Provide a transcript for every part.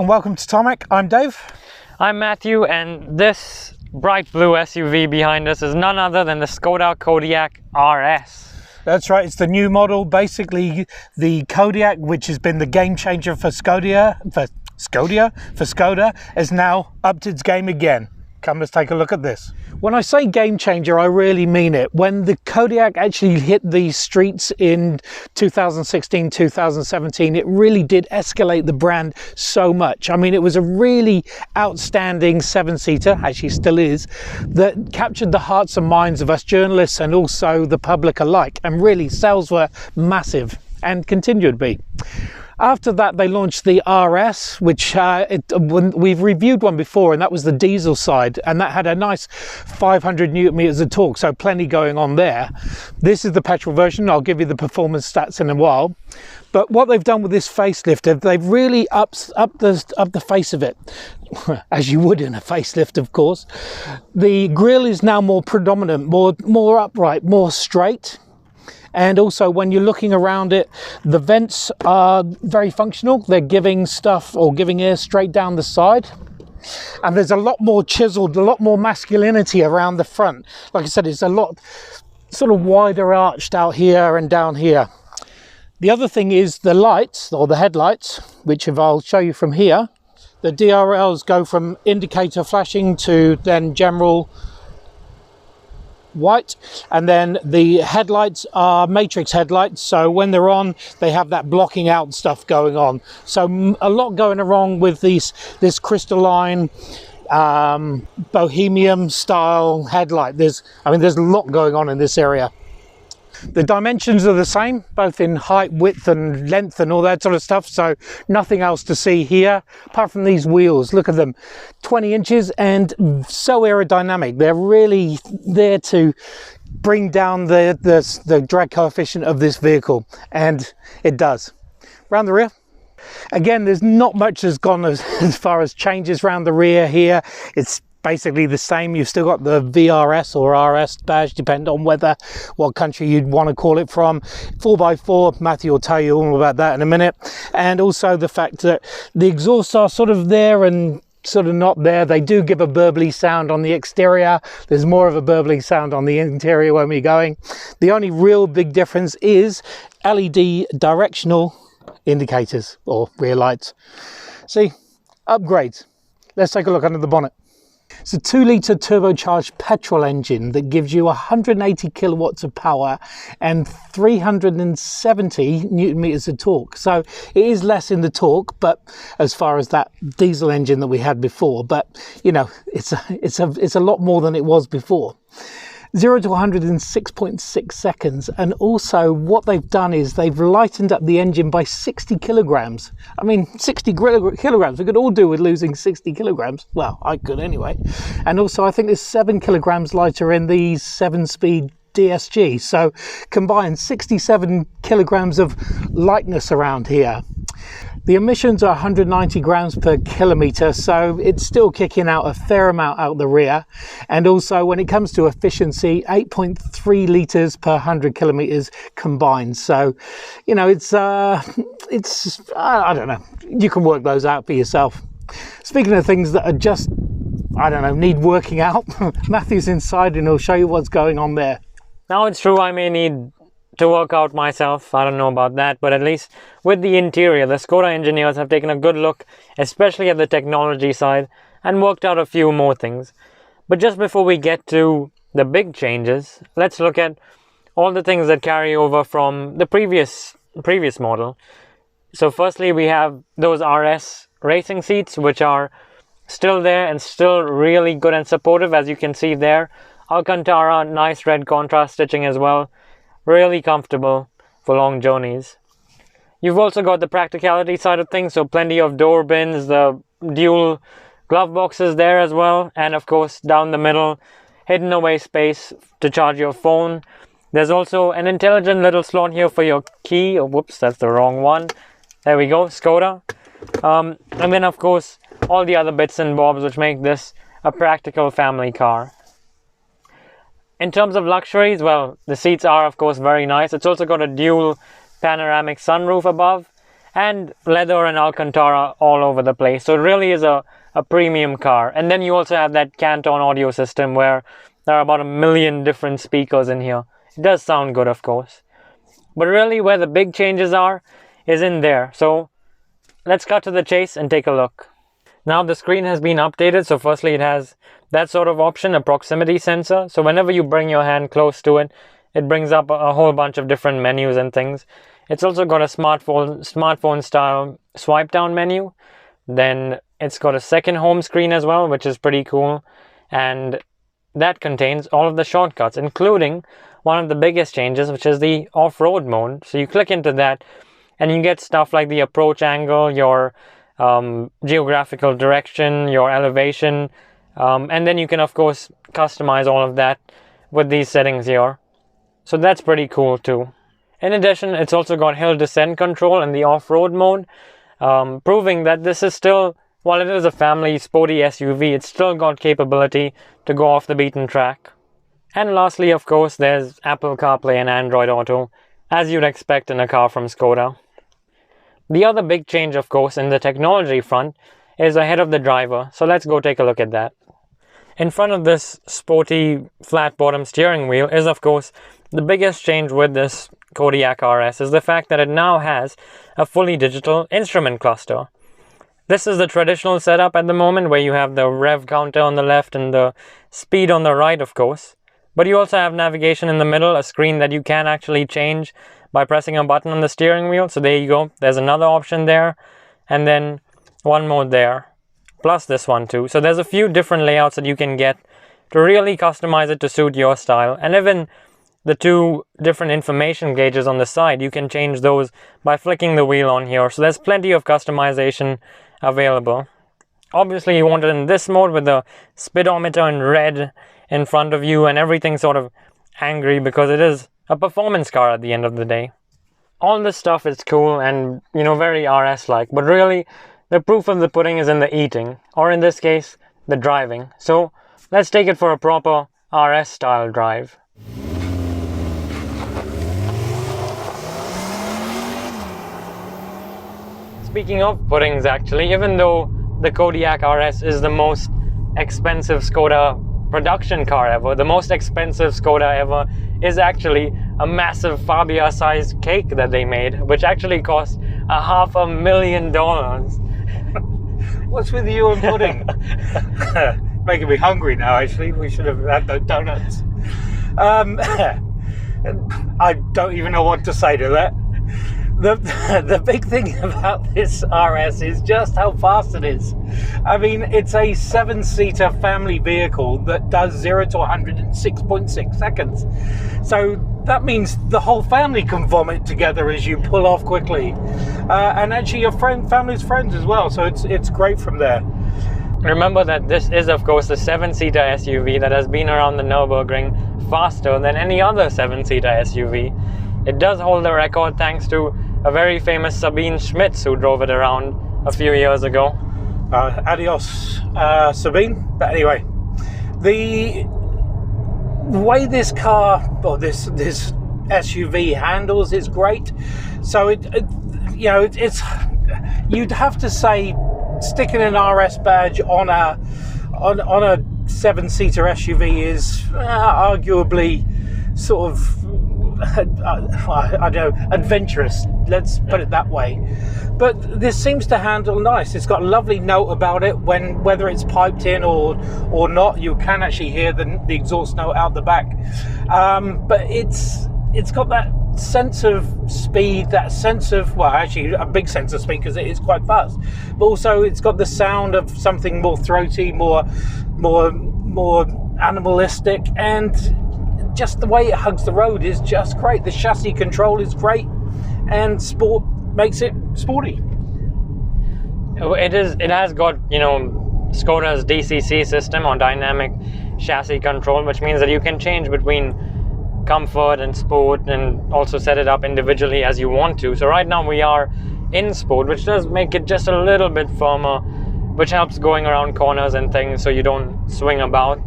and welcome to Tarmac. I'm Dave. I'm Matthew, and this bright blue SUV behind us is none other than the Skoda Kodiaq RS. That's right, it's the new model, basically the Kodiaq, which has been the game changer for Skoda, is now upped its game again. Come, let's take a look at this. When I say game changer, I really mean it. When the Kodiaq actually hit the streets in 2016, 2017, it really did escalate the brand so much. I mean, it was a really outstanding seven-seater, actually still is, that captured the hearts and minds of us journalists and also the public alike. And really, sales were massive and continue to be. After that, they launched the RS, which we've reviewed one before, and that was the diesel side, and that had a nice 500 newton meters of torque, so plenty going on there. This is the petrol version. I'll give you the performance stats in a while. But what they've done with this facelift, they've really upped the face of it, as you would in a facelift, of course. The grille is now more predominant, more upright, more straight. And also when you're looking around it, the vents are very functional. They're giving air straight down the side. And there's a lot more chiseled, a lot more masculinity around the front. Like I said, it's a lot sort of wider arched out here and down here. The other thing is the lights, or the headlights, which if I'll show you from here, the DRLs go from indicator flashing to then general white, and then the headlights are matrix headlights, so when they're on they have that blocking out stuff going on. So a lot going wrong with this crystalline bohemian style headlight. There's a lot going on in this area. The dimensions are the same, both in height, width and length and all that sort of stuff, so nothing else to see here apart from these wheels. Look at them, 20 inches and so aerodynamic. They're really there to bring down the drag coefficient of this vehicle, and it does. Round the rear, again, there's not much that's gone as far as changes round the rear here. It's basically the same. You've still got the VRS or RS badge, depending on what country you'd want to call it from. 4x4, Matthew will tell you all about that in a minute. And also the fact that the exhausts are sort of there and sort of not there. They do give a burbly sound on the exterior. There's more of a burbly sound on the interior when we're going. The only real big difference is LED directional indicators or rear lights. See, upgrades. Let's take a look under the bonnet. It's a 2-litre turbocharged petrol engine that gives you 180 kilowatts of power and 370 newton meters of torque. So it is less in the torque, but as far as that diesel engine that we had before, but you know, it's a lot more than it was before. 0 to 100 in 6.6 seconds, and also what they've done is they've lightened up the engine by 60 kilograms. I mean, 60 kilograms, we could all do with losing 60 kilograms. Well, I could anyway. And also I think there's 7 kilograms lighter in the 7-speed DSG. So combined 67 kilograms of lightness around here. The emissions are 190 grams per kilometre, so it's still kicking out a fair amount out the rear. And also when it comes to efficiency, 8.3 litres per 100 kilometres combined. So, you know, it's I don't know, you can work those out for yourself. Speaking of things that are just, I don't know, need working out, Matthew's inside and he'll show you what's going on there. Now it's true, I may need to work out myself, I don't know about that, but at least with the interior, the Skoda engineers have taken a good look, especially at the technology side, and worked out a few more things. But just before we get to the big changes, let's look at all the things that carry over from the previous model. So firstly, we have those RS racing seats, which are still there and still really good and supportive, as you can see there. Alcantara, nice red contrast stitching as well. Really comfortable for long journeys. You've also got the practicality side of things, so plenty of door bins, the dual glove boxes there as well, and of course down the middle, hidden away space to charge your phone. There's also an intelligent little slot here for your key. Oh, whoops, that's the wrong one. There we go, Skoda. And then of course all the other bits and bobs which make this a practical family car. In terms of luxuries, well, the seats are of course very nice. It's also got a dual panoramic sunroof above, and leather and Alcantara all over the place. So it really is a premium car. And then you also have that Canton audio system where there are about 1 million different speakers in here. It does sound good, of course. But really where the big changes are is in there. So let's cut to the chase and take a look. Now the screen has been updated. So firstly, it has that sort of option, a proximity sensor. So whenever you bring your hand close to it, it brings up a whole bunch of different menus and things. It's also got a smartphone style swipe down menu. Then it's got a second home screen as well, which is pretty cool. And that contains all of the shortcuts, including one of the biggest changes, which is the off-road mode. So you click into that and you get stuff like the approach angle, your geographical direction, your elevation. And then you can, of course, customize all of that with these settings here. So that's pretty cool too. In addition, it's also got hill descent control in the off-road mode, proving that this is still, while it is a family sporty SUV, it's still got capability to go off the beaten track. And lastly, of course, there's Apple CarPlay and Android Auto, as you'd expect in a car from Skoda. The other big change, of course, in the technology front is ahead of the driver. So let's go take a look at that. In front of this sporty flat bottom steering wheel is, of course, the biggest change with this Kodiaq RS is the fact that it now has a fully digital instrument cluster. This is the traditional setup at the moment, where you have the rev counter on the left and the speed on the right, of course. But you also have navigation in the middle, a screen that you can actually change by pressing a button on the steering wheel. So there you go. There's another option there. And then one more there. Plus this one too. So there's a few different layouts that you can get to really customize it to suit your style. And even the two different information gauges on the side, you can change those by flicking the wheel on here. So there's plenty of customization available. Obviously you want it in this mode with the speedometer in red in front of you and everything sort of angry, because it is a performance car at the end of the day. All this stuff is cool and, you know, very RS-like, but really the proof of the pudding is in the eating, or in this case, the driving. So let's take it for a proper RS style drive. Speaking of puddings, actually, even though the Kodiaq RS is the most expensive Skoda production car ever, the most expensive Skoda ever is actually a massive Fabia-sized cake that they made, which actually cost $500,000. What's with you and pudding? Making me hungry now, actually. We should have had those donuts. I don't even know what to say to that. The big thing about this RS is just how fast it is. I mean, it's a 7-seater family vehicle that does 0 to 100 in 6.6 seconds. So that means the whole family can vomit together as you pull off quickly. And actually your family's friends as well, so it's great from there. Remember that this is, of course, the 7-seater SUV that has been around the Nürburgring faster than any other 7-seater SUV. It does hold the record thanks to a very famous Sabine Schmitz who drove it around a few years ago. Adios, Sabine. But anyway, the way this car, or this SUV handles is great. So it's you'd have to say sticking an RS badge on a 7-seater SUV is arguably sort of I don't know, adventurous, let's put it that way. But this seems to handle nice. It's got a lovely note about it, whether it's piped in or not. You can actually hear the exhaust note out the back. But it's got that sense of speed, that sense of, well, actually a big sense of speed because it is quite fast. But also it's got the sound of something more throaty, more animalistic, and just the way it hugs the road is just great. The chassis control is great, and sport makes it sporty. It has got, you know, Skoda's DCC system, or dynamic chassis control, which means that you can change between comfort and sport and also set it up individually as you want to. So right now we are in sport, which does make it just a little bit firmer, which helps going around corners and things so you don't swing about.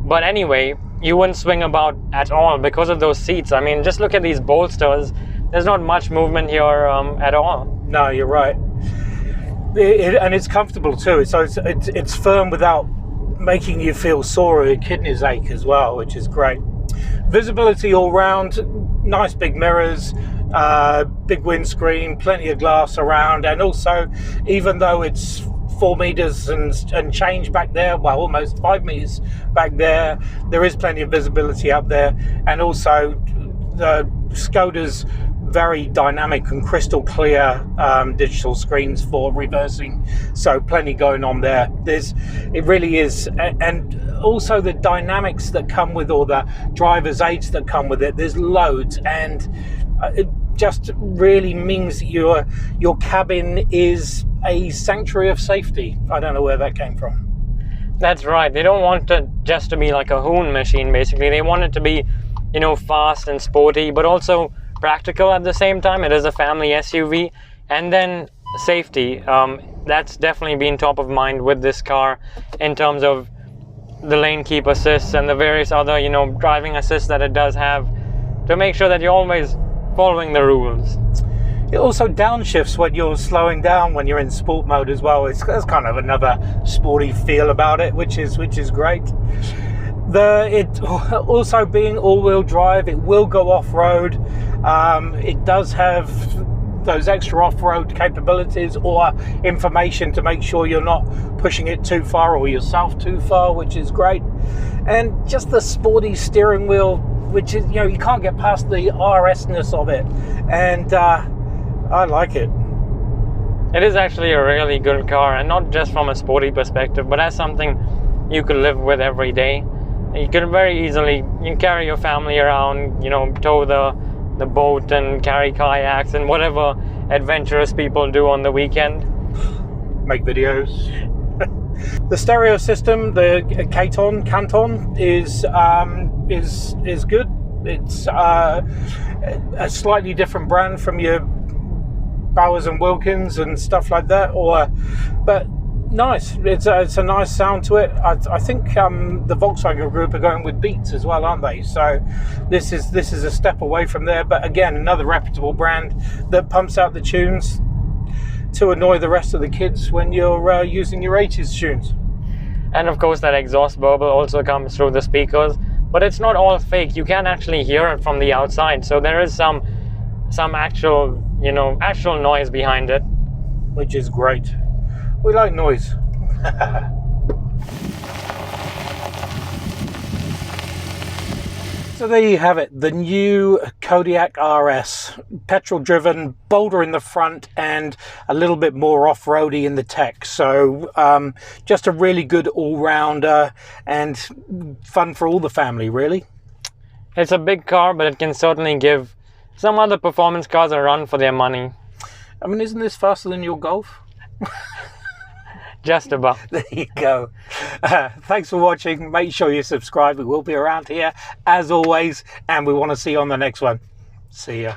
But anyway, you wouldn't swing about at all because of those seats. I mean, just look at these bolsters. there's not much movement here at all. No, you're right. And it's comfortable too. So it's firm without making you feel sore or your kidneys ache as well, which is great. Visibility all round, nice big mirrors, big windscreen, plenty of glass around, and also, even though it's 4 meters and change back there, well, almost 5 meters back there, there is plenty of visibility up there. And also the Skoda's very dynamic and crystal clear digital screens for reversing, so plenty going on there. It really is. And also the dynamics that come with all the driver's aids that come with it, there's loads, and it just really means that your cabin is a sanctuary of safety. I don't know where that came from. That's right. They don't want it just to be like a hoon machine, basically. They want it to be, you know, fast and sporty, but also practical at the same time. It is a family SUV. And then safety. That's definitely been top of mind with this car in terms of the lane keep assist and the various other, you know, driving assist that it does have, to make sure that you're always following the rules. It also downshifts when you're slowing down when you're in sport mode as well. There's kind of another sporty feel about it, which is great. It also being all-wheel drive, it will go off-road. It does have those extra off-road capabilities or information to make sure you're not pushing it too far or yourself too far, which is great. And just the sporty steering wheel, which is, you know, you can't get past the RS-ness of it. And I like it. It is actually a really good car, and not just from a sporty perspective, but as something you could live with every day. You can very easily, you carry your family around, you know, tow the boat and carry kayaks and whatever adventurous people do on the weekend. Make videos. The stereo system, the Canton is good. It's a slightly different brand from your Bowers and Wilkins and stuff like that, but nice. It's a nice sound to it. I think the Volkswagen Group are going with Beats as well, aren't they? So this is a step away from there, but again, another reputable brand that pumps out the tunes to annoy the rest of the kids when you're using your 80s tunes. And of course, that exhaust burble also comes through the speakers, but it's not all fake. You can actually hear it from the outside, so there is some actual, you know, actual noise behind it, which is great. We like noise. So there you have it, the new Kodiaq RS, petrol driven, bolder in the front and a little bit more off-roady in the tech. So just a really good all-rounder and fun for all the family, really. It's a big car, but it can certainly give some other performance cars a run for their money. I mean, isn't this faster than your Golf? Just about. There you go. Thanks for watching. Make sure you subscribe. We will be around here as always, and we want to see you on the next one. See ya.